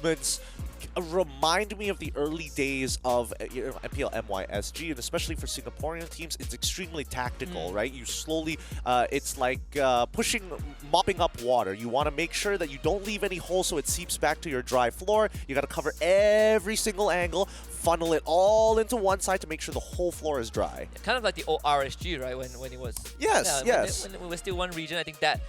movements remind me of the early days of MPL MYSG, and especially for Singaporean teams, it's extremely tactical, right? You slowly, it's like mopping up water. You want to make sure that you don't leave any holes so it seeps back to your dry floor. You got to cover every single angle, funnel it all into one side to make sure the whole floor is dry. Kind of like the old RSG, right? When it was yes. When it was still one region, I think that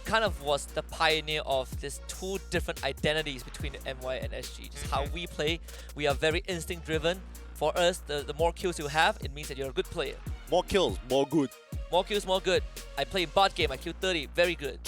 kind of was the pioneer of this two different identities between MY and SG. Just how we play. We are very instinct driven. For us, the more kills you have, it means that you're a good player. More kills, more good. More kills, more good. I play bot game, I kill 30, very good.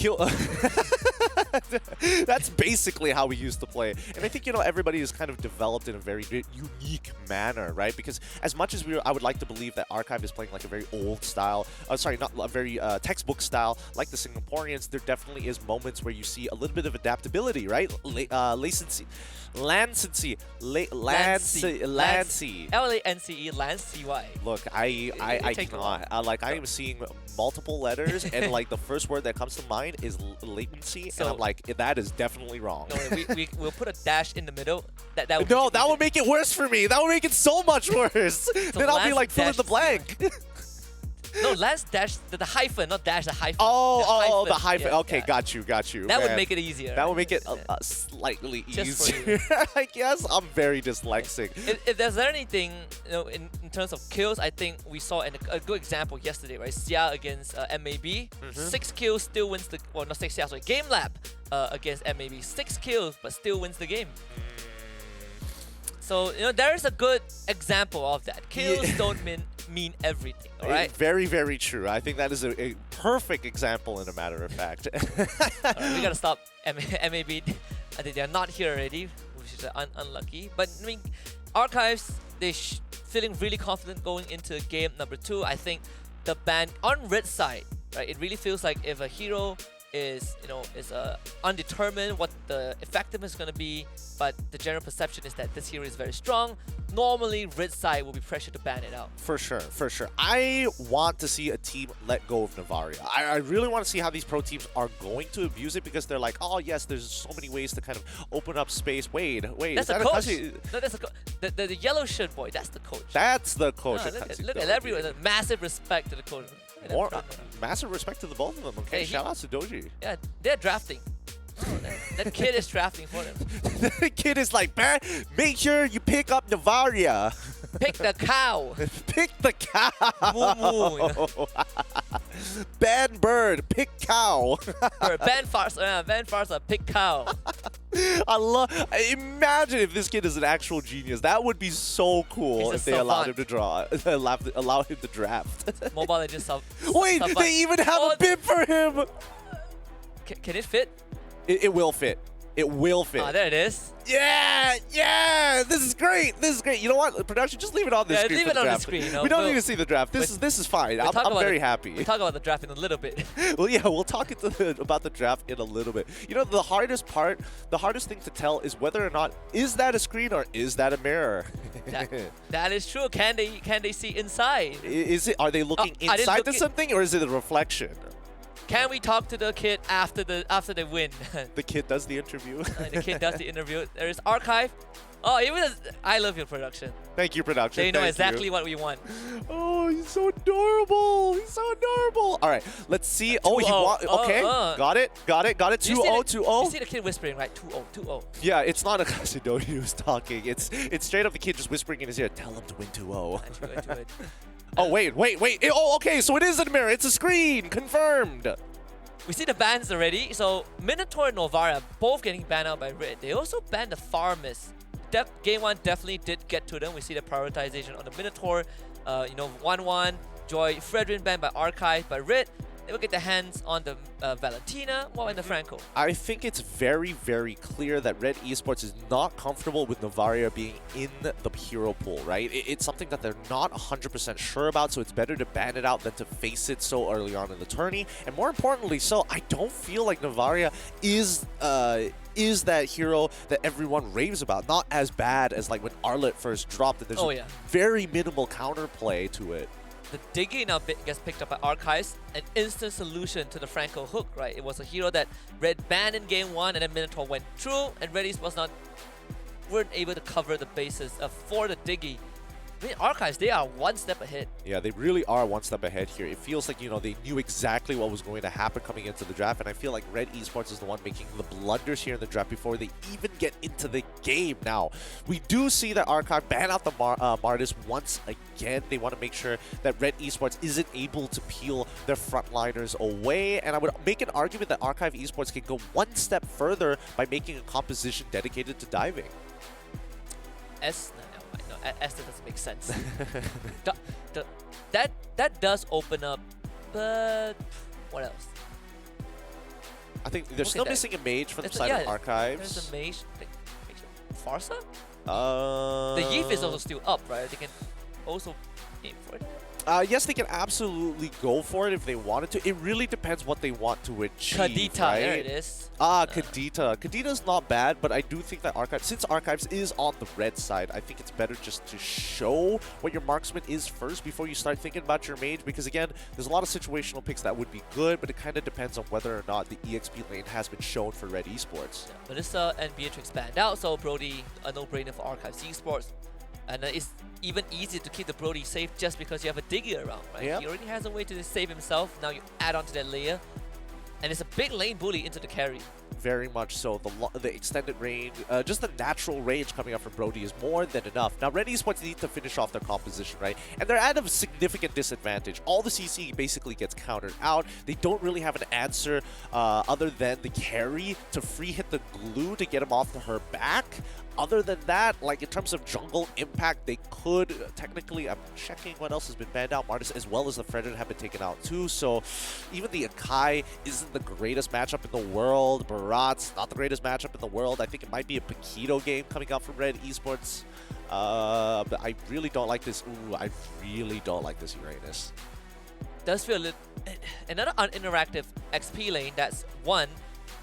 That's basically how we used to play. And I think, everybody is kind of developed in a very unique manner, right? Because as much as I would like to believe that Archive is playing like a very old style, sorry, not a very textbook style, like the Singaporeans, there definitely is moments where you see a little bit of adaptability, right? Latency. Lancy. L-A-N-C-E, Lancy. Look, I cannot. I am seeing multiple letters, and like the first word that comes to mind is latency, so, and I'm like, that is definitely wrong. No, we'll put a dash in the middle. That would make it worse for me. That would make it so much worse. Then I'll be like, fill in the blank. No, Lance dash the hyphen, not dash the hyphen. Oh, the hyphen. Yeah, okay, yeah. got you. That would make it easier. That would make it slightly easier. I guess I'm very dyslexic. If there's anything, in terms of kills, I think we saw a good example yesterday, right? Xia against MLBB. 6 kills, still wins the, well, not 6 Xia, sorry, Game Lab against MLBB. 6 kills, but still wins the game. So, there is a good example of that. Kills don't mean everything, all right? Very, very true. I think that is a perfect example, in a matter of fact. Right, we gotta stop MLBB. I think they're not here already, which is unlucky. But, I mean, Archives, they're feeling really confident going into game number 2. I think the ban on red side, right? It really feels like if a hero is undetermined what the effectiveness is going to be, but the general perception is that this hero is very strong. Normally, red side will be pressured to ban it out. For sure. I want to see a team let go of Navaria. I really want to see how these pro teams are going to abuse it, because they're like, oh yes, there's so many ways to kind of open up space. Wade, that's the coach. No, that's the yellow shirt boy. That's the coach. That's the coach. No, look at everyone. Massive respect to the coach. Massive respect to the both of them. Okay, hey, shout out to Doji. Yeah, they're drafting. Oh, that kid is drafting for them. The kid is like, make sure you pick up Navaria. Pick the cow. Pick the cow. Moo. Ban bird, pick cow. Ban farsa, pick cow. Imagine if this kid is an actual genius. That would be so cool if they allowed him to draw. Allow him to draft. Mobile Legends Wait, they even have a bib for him. Can it fit? It will fit. It will fit. Ah, there it is. Yeah! This is great. You know what? Production, just leave it on the screen. Leave it on the screen. We don't need to see the draft. This is fine. I'm very happy. We'll talk about the draft in a little bit. Well, yeah, we'll talk about the draft in a little bit. The hardest thing to tell is whether or not is that a screen or is that a mirror. That is true. Can they see inside? Are they looking inside to something, or is it a reflection? Can we talk to the kid after they win? The kid does the interview. The kid does the interview. There is Archive. Oh, I love your production. Thank you, production. They know exactly what we want. Oh, he's so adorable. All right, let's see. Okay, got it. 2-0, 2-0. You see the kid whispering, right? 2-0, 2-0. Yeah, it's not a Kasidori who's talking. It's straight up the kid just whispering in his ear. Tell him to win 2-0. Oh, wait. Okay, so it is a mirror. It's a screen. Confirmed. We see the bans already. So Minotaur and Novara both getting banned out by Red. They also banned the Farmers. Game 1 definitely did get to them. We see the prioritization on the Minotaur. 1-1. Joy Fredrin banned by Archive, by Red. They will get their hands on the Valentina and the Franco. I think it's very, very clear that Red Esports is not comfortable with Navaria being in the hero pool, right? It's something that they're not 100% sure about, so it's better to ban it out than to face it so early on in the tourney. And more importantly, I don't feel like Navaria is that hero that everyone raves about. Not as bad as like when Arlet first dropped it. There's very minimal counterplay to it. the Diggy now gets picked up by Archives, an instant solution to the Franco hook, right? It was a hero that Red banned in game 1, and then Minotaur went through, and Red Esports weren't able to cover the bases for the Diggy. I mean, Archives, they are one step ahead. Yeah, they really are one step ahead here. It feels like, you know, they knew exactly what was going to happen coming into the draft, and I feel like Red Esports is the one making the blunders here in the draft before they even get into the game. Now, we do see that Archive ban out the Martis once again. They want to make sure that Red Esports isn't able to peel their frontliners away, and I would make an argument that Archive Esports can go one step further by making a composition dedicated to diving. S doesn't make sense. that does open up, but what else? I think they're still missing a mage from the side of Archives. There's a mage. Farsa? The Yeef is also still up, right? They can also aim for it. Yes, they can absolutely go for it if they wanted to. It really depends what they want to achieve. Kadita, right? there it is. Kadita. Kadita's not bad, but I do think that since Archives is on the red side, I think it's better just to show what your marksman is first before you start thinking about your mage, because again, there's a lot of situational picks that would be good, but it kind of depends on whether or not the EXP lane has been shown for Red Esports. Yeah, but it's and Beatrix banned out, so Brody, a no-brainer for Archives Esports. And it's even easier to keep the Brody safe just because you have a Diggy around, right? Yep. He already has a way to save himself. Now you add on to that layer. And it's a big lane bully into the carry. Very much so. The extended range, just the natural range coming up from Brody is more than enough. Now, Red Esports need to finish off their composition, right? And they're at a significant disadvantage. All the CC basically gets countered out. They don't really have an answer other than the carry to free hit the glue to get him off to her back. Other than that, like in terms of jungle impact, they could technically, I'm checking what else has been banned out. Martis as well as the Fredrin have been taken out too. So even the Akai isn't the greatest matchup in the world. Barat's not the greatest matchup in the world. I think it might be a Paquito game coming out from Red Esports. But I really don't like this. Ooh, I really don't like this Uranus. Does feel a little, another uninteractive XP lane. That's one.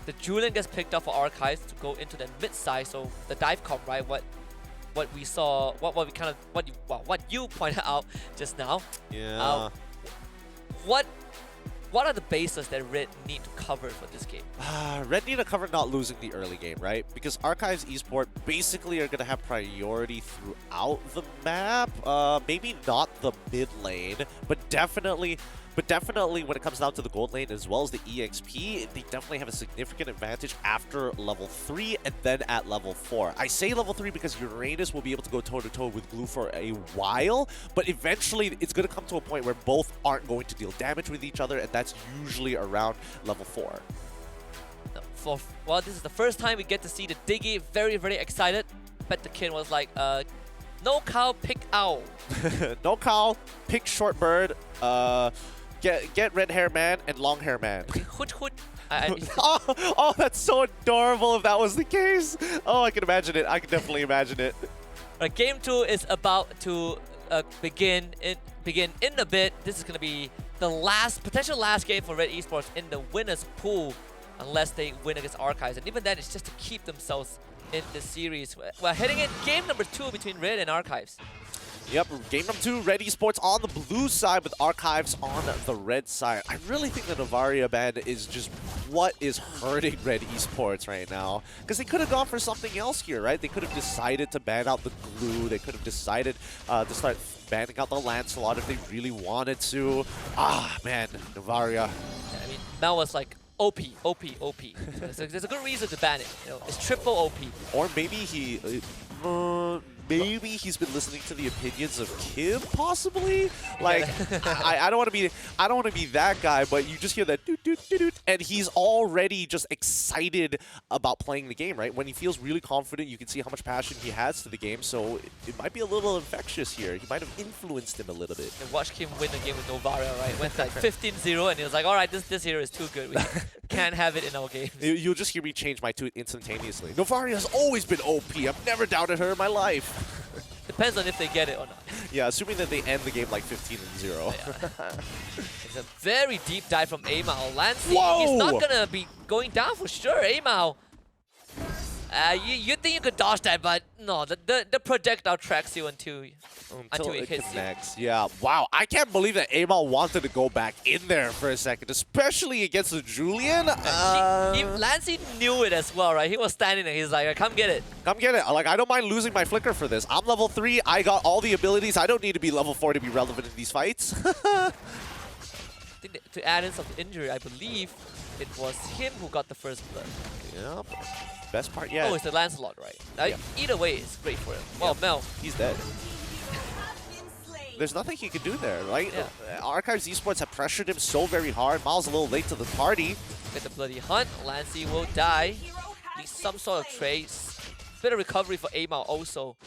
The Julian gets picked up for Archives to go into the mid side, so the dive comp, right? What we saw, what you pointed out just now. Yeah. What are the bases that Red need to cover for this game? Red need to cover not losing the early game, right? Because Archives Esports basically are going to have priority throughout the map. Maybe not the mid lane, but definitely when it comes down to the gold lane as well as the EXP, they definitely have a significant advantage after level 3 and then at level 4. I say level 3 because Uranus will be able to go toe-to-toe with Glue for a while, but eventually it's going to come to a point where both aren't going to deal damage with each other, and that's usually around level 4. Well, this is the first time we get to see the Diggy. Very, very excited. Bet the kid was like, no cow, pick owl. No cow, pick short bird. Get red hair man and long hair man. Hoot hoot. Oh, that's so adorable if that was the case. Oh, I can imagine it. I can definitely imagine it. Game 2 is about to begin in a bit. This is going to be the potential last game for Red Esports in the winner's pool, unless they win against Archives. And even then, it's just to keep themselves in the series. We're heading in game number 2 between Red and Archives. Yep, game number 2, Red Esports on the blue side with Archives on the red side. I really think the Novaria ban is just what is hurting Red Esports right now. Because they could have gone for something else here, right? They could have decided to ban out the glue. They could have decided to start banning out the Lancelot if they really wanted to. Ah, man, Novaria. Yeah, I mean, Mel was like, OP, OP, OP. There's a good reason to ban it. You know, it's triple OP. Or maybe maybe he's been listening to the opinions of Kim, possibly. Like, I don't want to be that guy, but you just hear that doot doot doot doot, and he's already just excited about playing the game, right? When he feels really confident, you can see how much passion he has to the game. So it might be a little infectious here. He might have influenced him a little bit. And watch Kim win the game with Novaria, right? Went like 15-0, and he was like, all right, this hero is too good. We can't have it in our games. You'll just hear me change my tweet instantaneously. Novaria has always been OP. I've never doubted her in my life. Depends on if they get it or not. Yeah, assuming that they end the game like 15-0. Yeah. It's a very deep dive from Amao. Lancey, Whoa! he's not going to be going down for sure. Amao You think you could dodge that, but no, the projectile tracks you until it hits connects. Yeah, wow. I can't believe that Amal wanted to go back in there for a second, especially against the Julian. Lancey knew it as well, right? He was standing there. He's like, come get it. Come get it. Like, I don't mind losing my flicker for this. I'm level 3. I got all the abilities. I don't need to be level 4 to be relevant in these fights. I think that to add in some injury, I believe it was him who got the first blood. Yep. Best part yet. Oh, it's the Lancelot, right? Either way, it's great for him. Well, Mel. He's dead. There's nothing he can do there, right? Yeah. Archives Esports have pressured him so very hard. Miles a little late to the party. Get the bloody hunt. Lancey will die. Needs some sort of trace. Bit of recovery for Amal also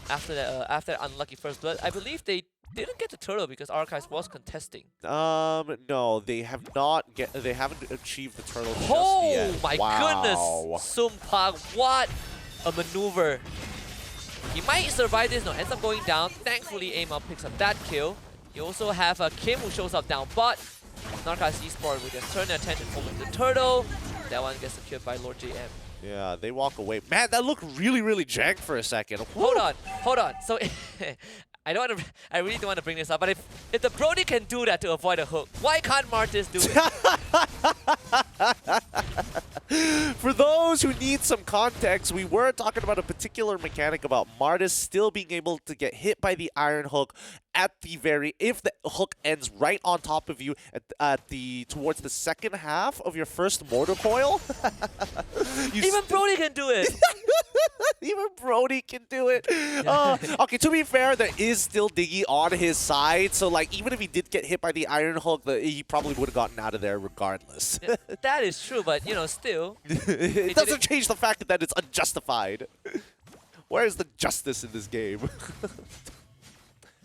after that unlucky first blood. I believe they didn't get the turtle because Archives was contesting. No, they have not they haven't achieved the turtle just Oh yet. my goodness! Sum Park, what a maneuver! He might survive this, no, ends up going down. Thankfully, Amal picks up that kill. You also have Kim who shows up down bot. Narcas Esports will just turn their attention over to the turtle. That one gets secured by Lord JM. Yeah, they walk away. Man, that looked really, really jank for a second. Hold on. So I really don't want to bring this up, but if the Brody can do that to avoid a hook, why can't Martis do it? For those who need some context, we were talking about a particular mechanic about Martis still being able to get hit by the iron hook at the if the hook ends right on top of you towards the second half of your first mortar coil. Even Brody can do it. Even Brody can do it. Okay, to be fair, there is still Diggy on his side, so like even if he did get hit by the iron hook, he probably would have gotten out of there regardless. That is true, but you know, still. It doesn't change the fact that it's unjustified. Where is the justice in this game?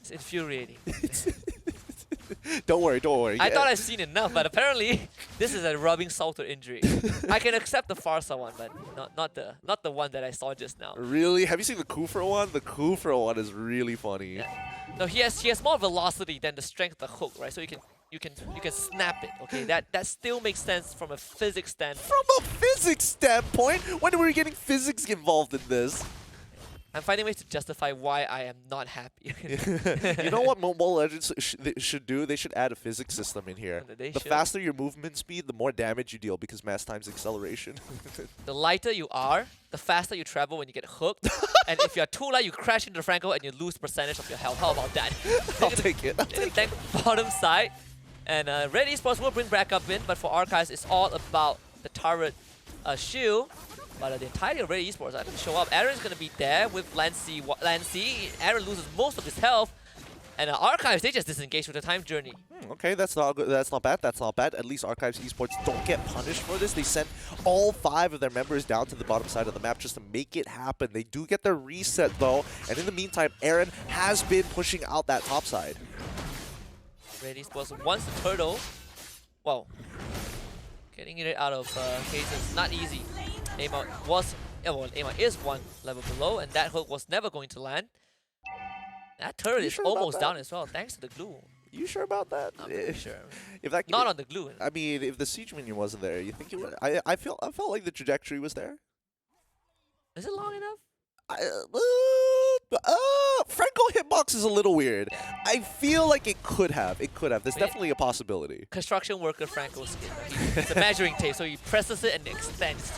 It's infuriating. Don't worry. I thought I'd seen enough, but apparently this is a rubbing salt or injury. I can accept the Farsa one, but not the one that I saw just now. Really? Have you seen the Kufra one? The Kufra one is really funny. Yeah. No, he has more velocity than the strength of the hook, right? So you can snap it. Okay, that still makes sense from a physics standpoint. From a physics standpoint? When are we getting physics involved in this? I'm finding ways to justify why I am not happy. You know what Mobile Legends should do? They should add a physics system in here. The faster your movement speed, the more damage you deal because mass times acceleration. The lighter you are, the faster you travel when you get hooked. And if you're too light, you crash into Franco and you lose percentage of your health. How about that? I'll take it. Tank bottom side. And Red Esports will bring back up in, but for Archives, it's all about the turret shield. But the entirety of Red Esports are going to show up. Aaron's going to be there with Lancey. Aaron loses most of his health. And Archives, they just disengage with the time journey. Okay, that's not good. That's not bad. That's not bad. At least Archives Esports don't get punished for this. They sent all 5 of their members down to the bottom side of the map just to make it happen. They do get their reset, though. And in the meantime, Aaron has been pushing out that top side. Red Esports wants the turtle. Well, getting it out of cases not easy. Amal is 1 level below, and that hook was never going to land. That turret is almost down as well, thanks to the glue. You sure about that? I'm pretty sure. If that not on the glue. I mean, if the siege minion wasn't there, you think it would? I felt like the trajectory was there. Is it long enough? Franco hitbox is a little weird. I feel like it could have. There's definitely a possibility. Construction worker Franco skin. It's a measuring tape, so he presses it and it extends.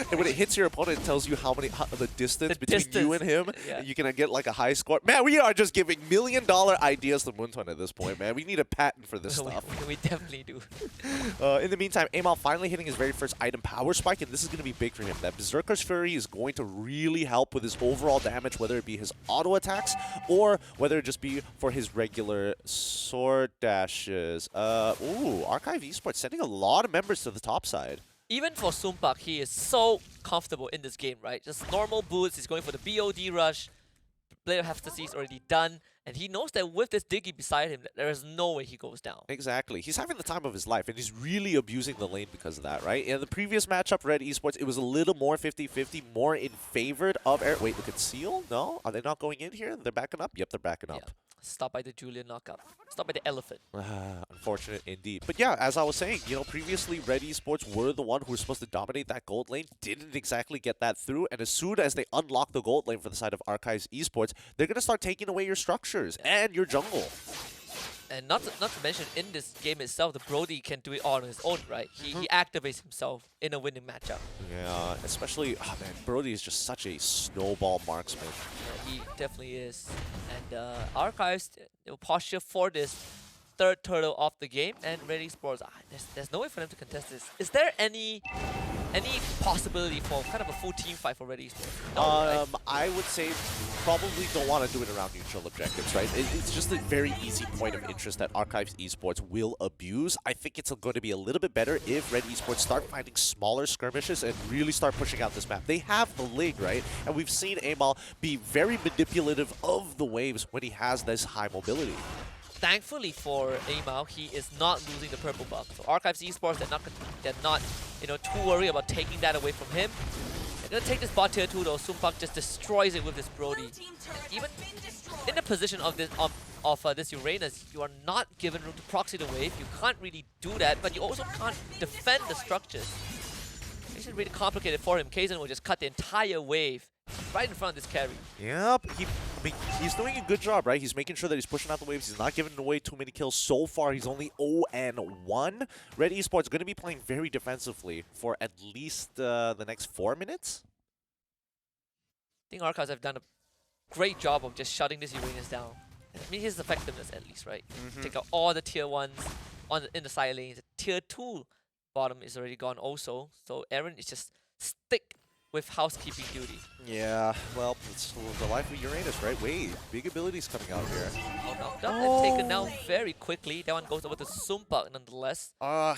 And when it hits your opponent, it tells you the distance between you and him. Yeah. And you can get like a high score. Man, we are just giving $1 million ideas to Moonton at this point, man. We need a patent for this stuff. We definitely do. In the meantime, Amal finally hitting his very first item power spike, and this is going to be big for him. That Berserker's Fury is going to really help with his overall damage, whether it be his auto attacks or whether it just be for his regular sword dashes. Archive Esports sending a lot of members to the top side. Even for Sumpak, he is so comfortable in this game, right? Just normal boots, he's going for the BOD rush. Blade of Ecstasy is already done, and he knows that with this Diggy beside him, there is no way he goes down. Exactly. He's having the time of his life, and he's really abusing the lane because of that, right? In the previous matchup, Red Esports, it was a little more 50-50, more in favor of Wait, look at Seal? No? Are they not going in here? They're backing up? Yep, they're backing up. Yeah. Stopped by the Julian knockout. Stopped by the elephant. Unfortunate indeed. But yeah, as I was saying, previously Red Esports were the one who was supposed to dominate that gold lane, didn't exactly get that through, and as soon as they unlock the gold lane for the side of Archives Esports, they're going to start taking away your structures and your jungle. And not to mention, in this game itself, the Brody can do it all on his own, right? He activates himself in a winning matchup. Yeah, especially, oh man, Brody is just such a snowball marksman. Yeah, he definitely is. And Archives, posture for this third turtle of the game, and Red Esports, there's no way for them to contest this. Is there any possibility for kind of a full team fight for Red Esports? No, right? I would say probably don't want to do it around neutral objectives, right? It's just a very easy point of interest that Archives Esports will abuse. I think it's going to be a little bit better if Red Esports start finding smaller skirmishes and really start pushing out this map. They have the leg, right? And we've seen Amal be very manipulative of the waves when he has this high mobility. Thankfully for Amal, he is not losing the purple buff. So Archives Esports, they're not too worried about taking that away from him. They're gonna take this bot tier 2 though. Sumpang just destroys it with this Brody. Even in the position of this Uranus, you are not given room to proxy the wave. You can't really do that, but you also can't defend the structures. Makes it really complicated for him. Kaizen will just cut the entire wave right in front of this carry. Yep, he's doing a good job, right? He's making sure that he's pushing out the waves. He's not giving away too many kills so far. He's only 0-1. Red Esports going to be playing very defensively for at least the next 4 minutes. I think Archives have done a great job of just shutting this Uranus down. I mean, his effectiveness at least, right? Take out all the tier 1s in the side lanes. The tier 2 bottom is already gone also. So Aaron is just stick with housekeeping duty. Yeah, well, it's the life of Uranus, right? Wait, big abilities coming out here. Oh, knocked up and taken down very quickly. That one goes over to Sumpang nonetheless.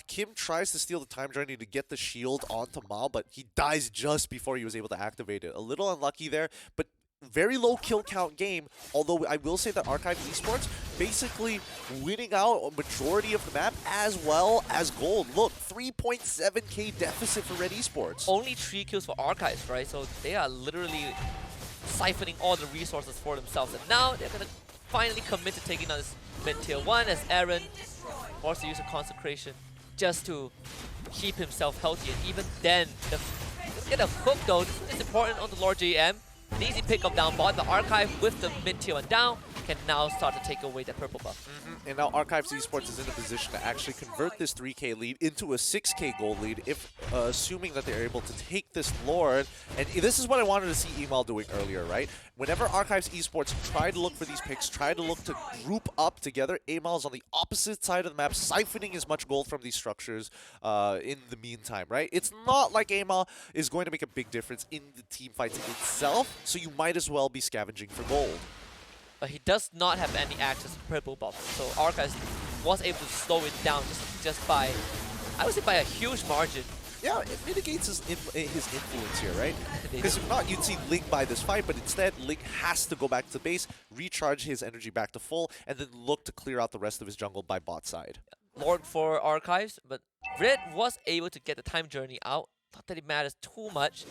Kim tries to steal the time journey to get the shield onto Mao, but he dies just before he was able to activate it. A little unlucky there, but very low kill count game, although I will say that Archive Esports basically winning out a majority of the map as well as gold. Look, 3.7k deficit for Red Esports. Only 3 kills for Archives, right? So they are literally siphoning all the resources for themselves. And now they're going to finally commit to taking on this mid tier 1 as Aaron forced to use a consecration just to keep himself healthy. And even then, get a hook though. This is important on the Lord JM. An easy pickup down bot. The Archive with the mid tier 1 down can now start to take away that purple buff. And now Archives Esports is in a position to actually convert this 3k lead into a 6k gold lead, if assuming that they're able to take this Lord. And this is what I wanted to see Emal doing earlier, right? Whenever Archives Esports try to look for these picks, try to look to group up together, Amal is on the opposite side of the map, siphoning as much gold from these structures in the meantime, right? It's not like Amal is going to make a big difference in the team fights itself, so you might as well be scavenging for gold. But he does not have any access to purple buff, so Archives was able to slow it down just by, I would say, by a huge margin. Yeah, it mitigates his influence here, right? Because if not, you'd see Link buy this fight, but instead, Link has to go back to the base, recharge his energy back to full, and then look to clear out the rest of his jungle by bot side. Lord for Archives, but Red was able to get the time journey out. Not that it matters too much.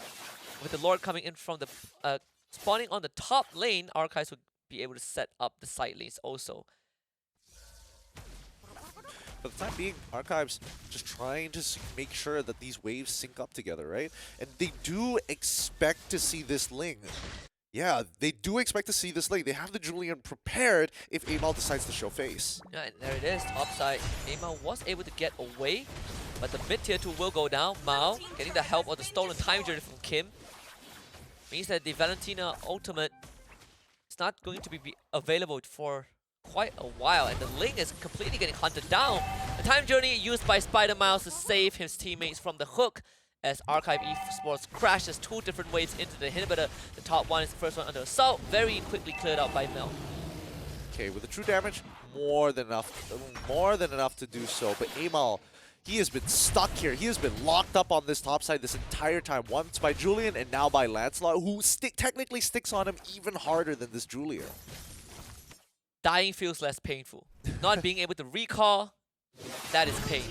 With the Lord coming in from the spawning on the top lane, Archives would be able to set up the side lanes also. For the time being, Archives just trying to make sure that these waves sync up together, right? And they do expect to see this Ling. Yeah, they do expect to see this Ling. They have the Julian prepared if Amal decides to show face. Yeah, and there it is, top side. Amal was able to get away, but the mid tier 2 will go down. Mao getting the help of the stolen time journey from Kim. Means that the Valentina ultimate is not going to be available for quite a while, and the Ling is completely getting hunted down. The time journey used by Spider Miles to save his teammates from the hook as Archive Esports crashes 2 different waves into the inhibitor. The top one is the first one under assault, very quickly cleared out by Mel. Okay, with the true damage, more than enough to do so, but Amal, he has been stuck here. He has been locked up on this top side this entire time. Once by Julian and now by Lancelot, who technically sticks on him even harder than this Julian. Dying feels less painful. Not being able to recall, that is pain.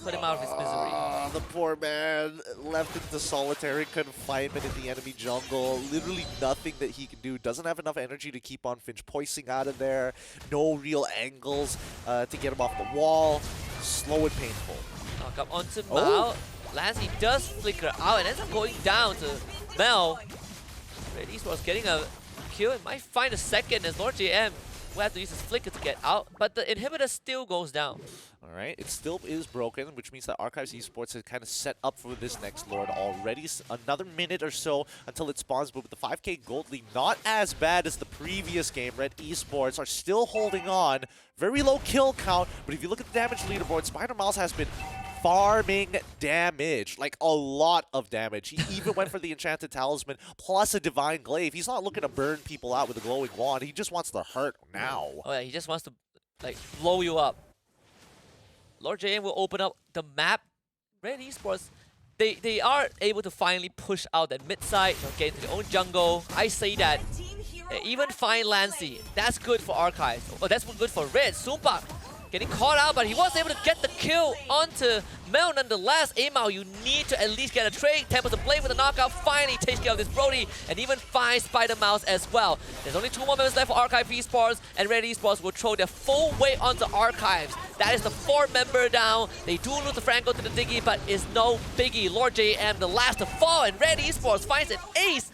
put him out of his misery. Oh, the poor man left into solitary confinement in the enemy jungle. Literally nothing that he can do. Doesn't have enough energy to keep on Finch poising out of there. No real angles to get him off the wall. Slow and painful. Knock up onto Mao. Lancey does flicker out and ends up going down to Mel. Red Esports getting a kill. It might find a second as Lord JM will have to use his flicker to get out, but the inhibitor still goes down. Alright, it still is broken, which means that Archives Esports has kind of set up for this next Lord already. Another minute or so until it spawns, but with the 5k gold lead not as bad as the previous game, Red Esports are still holding on. Very low kill count, but if you look at the damage leaderboard, Spider Miles has been farming damage, like a lot of damage. He even went for the Enchanted Talisman plus a Divine Glaive. He's not looking to burn people out with a glowing wand. He just wants to hurt now. Oh yeah, he just wants to like blow you up. Lord JM will open up the map. Red Esports, they are able to finally push out that mid side, get into their own jungle. I say that. Even find Lancey. That's good for Archives. Oh, that's good for Red. Sumpak getting caught out, but he was able to get the kill onto Mel nonetheless. Amao, you need to at least get a trade. Temples to blame with a knockout. Finally takes care of this Brody and even finds Spider Mouse as well. There's only 2 more members left for Archive Esports, and Red Esports will throw their full weight onto Archives. That is the 4th member down. They do lose the Franco to the Diggy, but it's no biggie. Lord JM, the last to fall, and Red Esports finds an ace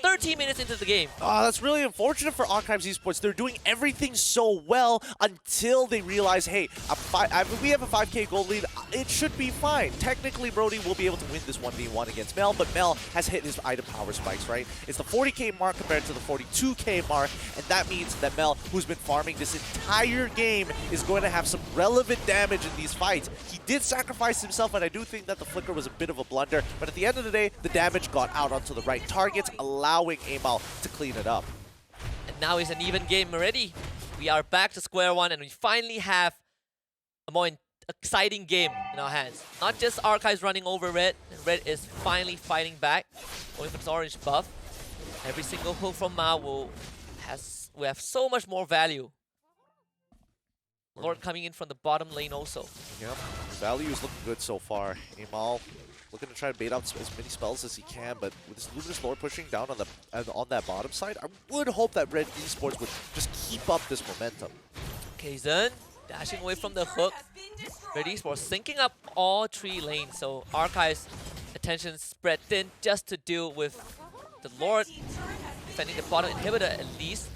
13 minutes into the game. That's really unfortunate for Archives Esports. They're doing everything so well until they realize, hey, we have a 5k gold lead. It should be fine. Technically, Brody will be able to win this 1v1 against Mel, but Mel has hit his item power spikes, right? It's the 40k mark compared to the 42k mark, and that means that Mel, who's been farming this entire game, is going to have some relevant damage in these fights. He did sacrifice himself, and I do think that the flicker was a bit of a blunder, but at the end of the day, the damage got out onto the right targets, allowing Amal to clean it up. And now it's an even game already. We are back to square one, and we finally have a more exciting game in our hands. Not just Archives running over Red, and Red is finally fighting back, going for this orange buff. Every single hook from Mao will have so much more value. Lord coming in from the bottom lane also. Yep, value is looking good so far. Amal looking to try to bait out as many spells as he can, but with this Luminous Lord pushing down on that bottom side, I would hope that Red Esports would just keep up this momentum. Kaizen dashing away from the hook. Red Esports syncing up all 3 lanes, so Archive's attention spread thin just to deal with the Lord defending the bottom inhibitor at least.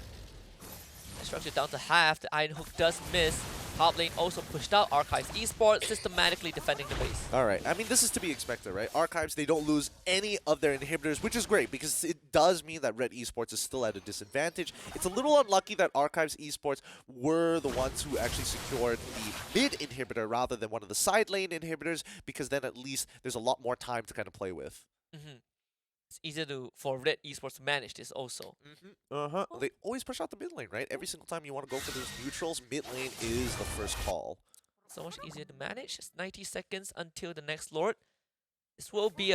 Structure down to half. The Iron Hook does miss. Top lane also pushed out. Archives Esports systematically defending the base. Alright, I mean, this is to be expected, right? Archives, they don't lose any of their inhibitors, which is great because it does mean that Red Esports is still at a disadvantage. It's a little unlucky that Archives Esports were the ones who actually secured the mid inhibitor rather than one of the side lane inhibitors, because then at least there's a lot more time to kind of play with. It's easier for Red Esports to manage this also. They always push out the mid lane, right? Every single time you want to go for those neutrals, mid lane is the first call. So much easier to manage. It's 90 seconds until the next Lord. This will be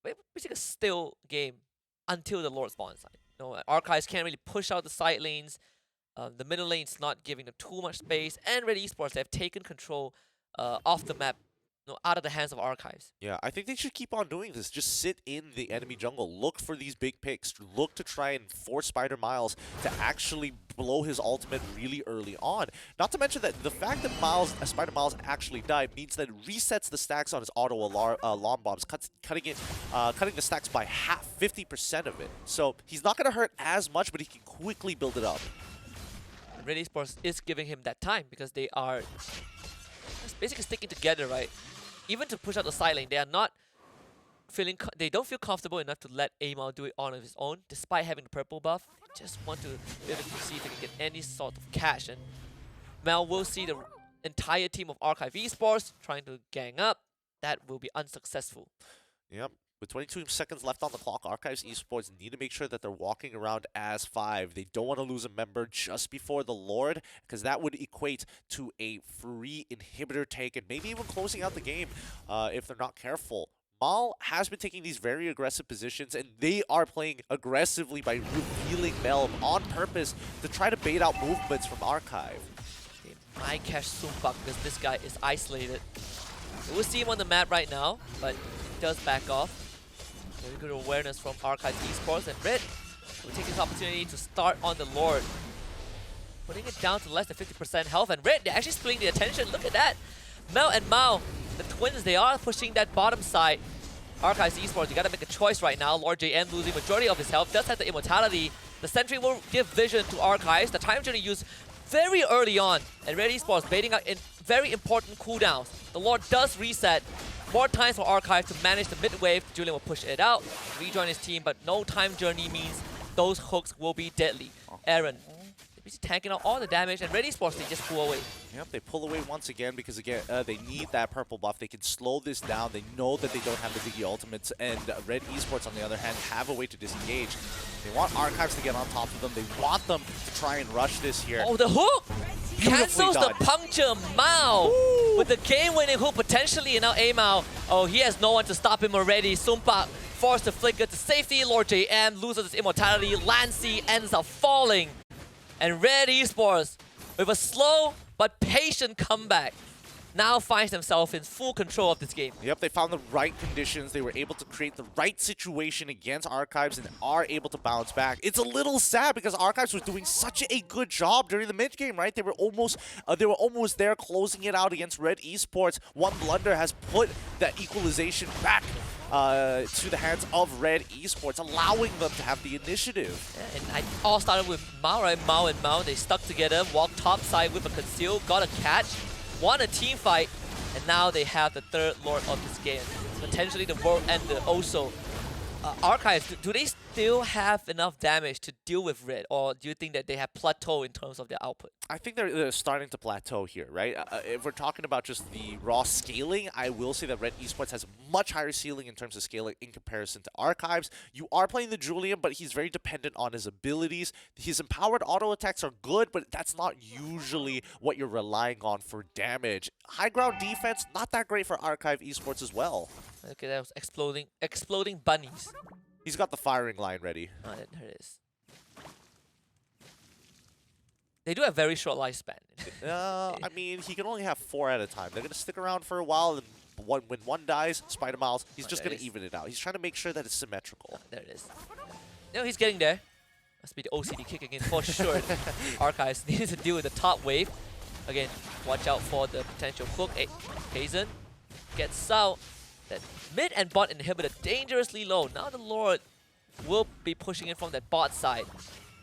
basically a still game until the Lord spawns. Archives can't really push out the side lanes. The middle lane's not giving them too much space. And Red Esports, they have taken control of the map, out of the hands of Archives. Yeah, I think they should keep on doing this. Just sit in the enemy jungle. Look for these big picks. Look to try and force Spider Miles to actually blow his ultimate really early on. Not to mention that the fact that Spider Miles actually died means that it resets the stacks on his auto alarm bombs, cutting the stacks by half, 50% of it. So he's not going to hurt as much, but he can quickly build it up. Red Esports is giving him that time because they are basically sticking together, right? Even to push out the side lane, they are not feeling. They don't feel comfortable enough to let Amal do it on his own, despite having the purple buff. They just want to be able to see if they can get any sort of catch. And Mel will see the entire team of Archive Esports trying to gang up. That will be unsuccessful. Yep. With 22 seconds left on the clock, Archives Esports need to make sure that they're walking around as 5. They don't want to lose a member just before the Lord, because that would equate to a free inhibitor take and maybe even closing out the game if they're not careful. Mal has been taking these very aggressive positions, and they are playing aggressively by revealing Mel on purpose to try to bait out movements from Archive. might catch Sumbak because this guy is isolated. We'll see him on the map right now, but he does back off. Very good awareness from Archive Esports, and Red will take this opportunity to start on the Lord. Putting it down to less than 50% health, and Red, they're actually splitting the attention. Look at that! Mel and Mao, the twins, they are pushing that bottom side. Archives Esports, you gotta make a choice right now. Lord JM losing majority of his health, does have the immortality. The sentry will give vision to Archives. The time journey used very early on, and Red Esports baiting out in very important cooldowns. The Lord does reset. More times for Archive to manage the mid wave. Julian will push it out, rejoin his team, but no time journey means those hooks will be deadly. Aaron, he's tanking out all the damage, and Red Esports, they just pull away. Yep, they pull away once again because, again, they need that purple buff. They can slow this down. They know that they don't have the Diggy ultimates, and Red Esports, on the other hand, have a way to disengage. They want Archives to get on top of them. They want them to try and rush this here. Oh, the hook! Cancels done. the puncture. Mao with the game-winning hook potentially, and now A-Mao. Oh, he has no one to stop him already. Sumpak forced to flicker to safety. Lord JM loses his immortality. Lancy ends up falling. And Red Esports, with a slow but patient comeback, now finds themselves in full control of this game. Yep, they found the right conditions. They were able to create the right situation against Archives and are able to bounce back. It's a little sad because Archives was doing such a good job during the mid game, right? They were almost there closing it out against Red Esports. One blunder has put that equalization back to the hands of Red Esports, allowing them to have the initiative. Yeah, and it all started with Mao, right? Mao and Mao, they stuck together, walked top side with a conceal, got a catch, won a team fight, and now they have the third Lord of this game. Potentially the world ender also. Archives, do they still have enough damage to deal with Red, or do you think that they have plateaued in terms of their output? I think they're starting to plateau here, right? If we're talking about just the raw scaling, I will say that Red Esports has a much higher ceiling in terms of scaling in comparison to Archives. You are playing the Julian, but he's very dependent on his abilities. His empowered auto attacks are good, but that's not usually what you're relying on for damage. High ground defense, not that great for Archive Esports as well. Okay, that was exploding bunnies. He's got the firing line ready. Oh, there it is. They do have very short lifespan. I mean, he can only have 4 at a time. They're going to stick around for a while, and when one dies, Spider Miles, he's just going to even it out. He's trying to make sure that it's symmetrical. There it is. No, he's getting there. Must be the OCD kicking in for sure. Archives needs to deal with the top wave. Again, watch out for the potential hook. Hazen gets out. That mid and bot inhibitor dangerously low. Now the Lord will be pushing in from that bot side.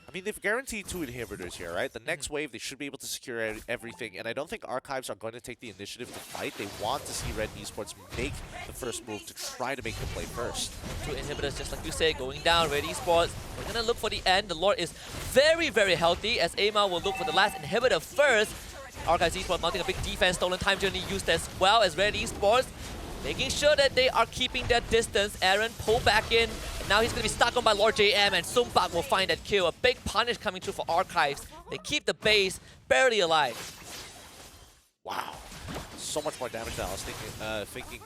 I mean, they've guaranteed 2 inhibitors here, right? The next wave, they should be able to secure everything, and I don't think Archives are going to take the initiative to fight. They want to see Red Esports make the first move to try to make them play first. 2 inhibitors, just like you say, going down. Red Esports, we're going to look for the end. The Lord is very, very healthy, as Ama will look for the last inhibitor first. Archives Esports mounting a big defense, stolen time journey used as well as Red Esports, making sure that they are keeping their distance. Aaron pull back in, and now he's going to be stuck on by Lord JM, and Sumpak will find that kill. A big punish coming through for Archives. They keep the base barely alive. Wow. So much more damage than I was thinking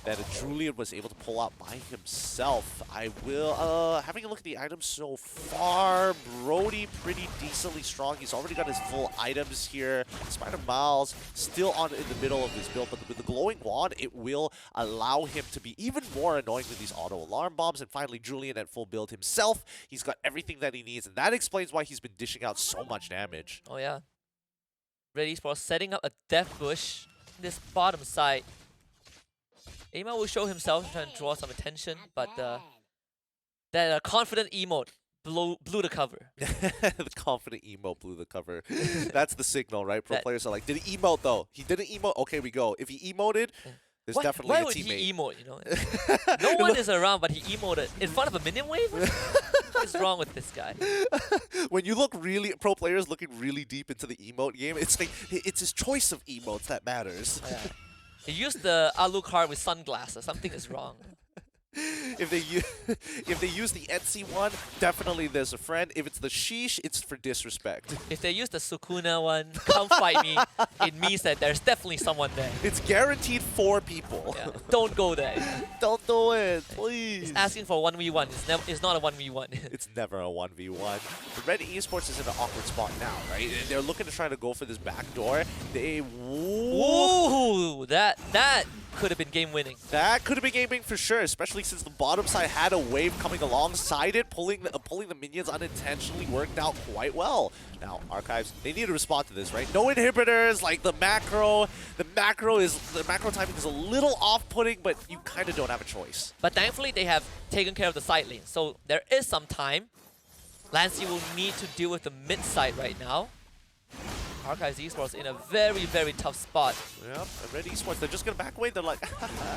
that Julian was able to pull out by himself. I will, having a look at the items so far, Brody pretty decently strong. He's already got his full items here. Spider Miles still in the middle of his build, but with the glowing wand, it will allow him to be even more annoying with these auto alarm bombs. And finally, Julian at full build himself. He's got everything that he needs, and that explains why he's been dishing out so much damage. Oh yeah. Red Esports setting up a death bush in this bottom side. Ama will show himself, trying to draw some attention, but that confident emote blew the cover. The confident emote blew the cover. That's the signal, right? Pro players are like, did he emote though? He didn't emote? Okay, we go. If he emoted, there's definitely a teammate. Why would he emote, you know? No one is around, but he emoted in front of a minion wave? What is wrong with this guy? When you look pro players looking really deep into the emote game, it's like, it's his choice of emotes that matters. Oh, yeah. He used the Alucard with sunglasses. Something is wrong. if they use the Etsy one, definitely there's a friend. If it's the sheesh, it's for disrespect. If they use the Sukuna one, come fight me. It means that there's definitely someone there. It's guaranteed 4 people. Yeah, don't go there. Don't do it, please. It's asking for a 1v1. It's not a 1v1. It's never a 1v1. The Red Esports is in an awkward spot now, right? They're looking to try to go for this backdoor. They... Ooh, that could have been game-winning. That could have been gaming for sure, especially since the bottom side had a wave coming alongside it, pulling the minions unintentionally worked out quite well. Now, Archives, they need to respond to this, right? No inhibitors, like the macro timing is a little off-putting, but you kind of don't have a choice. But thankfully, they have taken care of the side lane, so there is some time. Lancy will need to deal with the mid side right now. Archives Esports in a very, very tough spot. Yep, and Red Esports, they're just going to back away. They're like,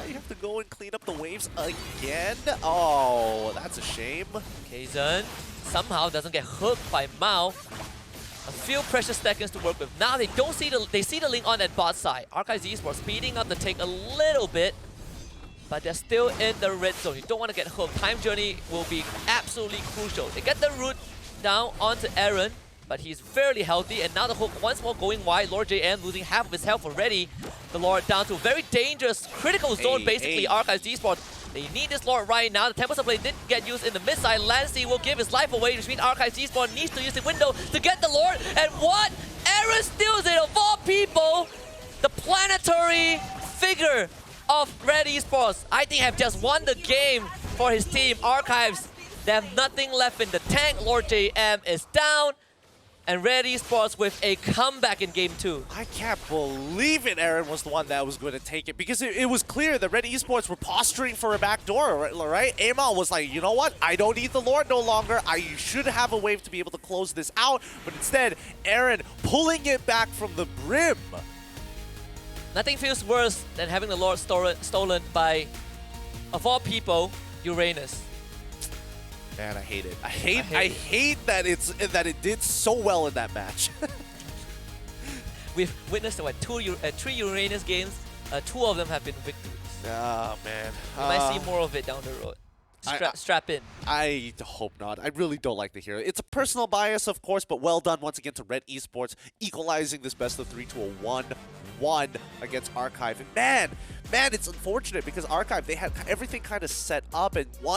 you have to go and clean up the waves again? Oh, that's a shame. Kazan somehow doesn't get hooked by Mao. A few precious seconds to work with. Now they see the link on that bot side. Archives Esports speeding up the take a little bit, but they're still in the red zone. You don't want to get hooked. Time journey will be absolutely crucial. They get the root down onto Aaron, but he's fairly healthy, and now the hook once more going wide. Lord JM losing half of his health already. The Lord down to a very dangerous critical zone, basically. Archives Esports, they need this Lord right now. The Tempest Blade did get used in the mid side. Lancy will give his life away, which means Archives Esports needs to use the window to get the Lord. And what? Aaron steals it of all people. The planetary figure of Red Esports, I think, have just won the game for his team. Archives, they have nothing left in the tank. Lord JM is down. And Red Esports with a comeback in Game 2. I can't believe it. Aaron was the one that was going to take it, because it was clear that Red Esports were posturing for a backdoor, right? Amal was like, you know what? I don't need the Lord no longer. I should have a wave to be able to close this out. But instead, Aaron pulling it back from the brim. Nothing feels worse than having the Lord stolen by, of all people, Uranus. Man, I hate it. I hate that it did so well in that match. We've witnessed what, 3 Uranus games. 2 of them have been victories. Oh man, we might see more of it down the road. Strap in. I hope not. I really don't like to hear it. It's a personal bias, of course, but well done once again to Red Esports, equalizing this best of 3 to a 1-1 against Archive. And man, it's unfortunate because Archive, they had everything kind of set up, and one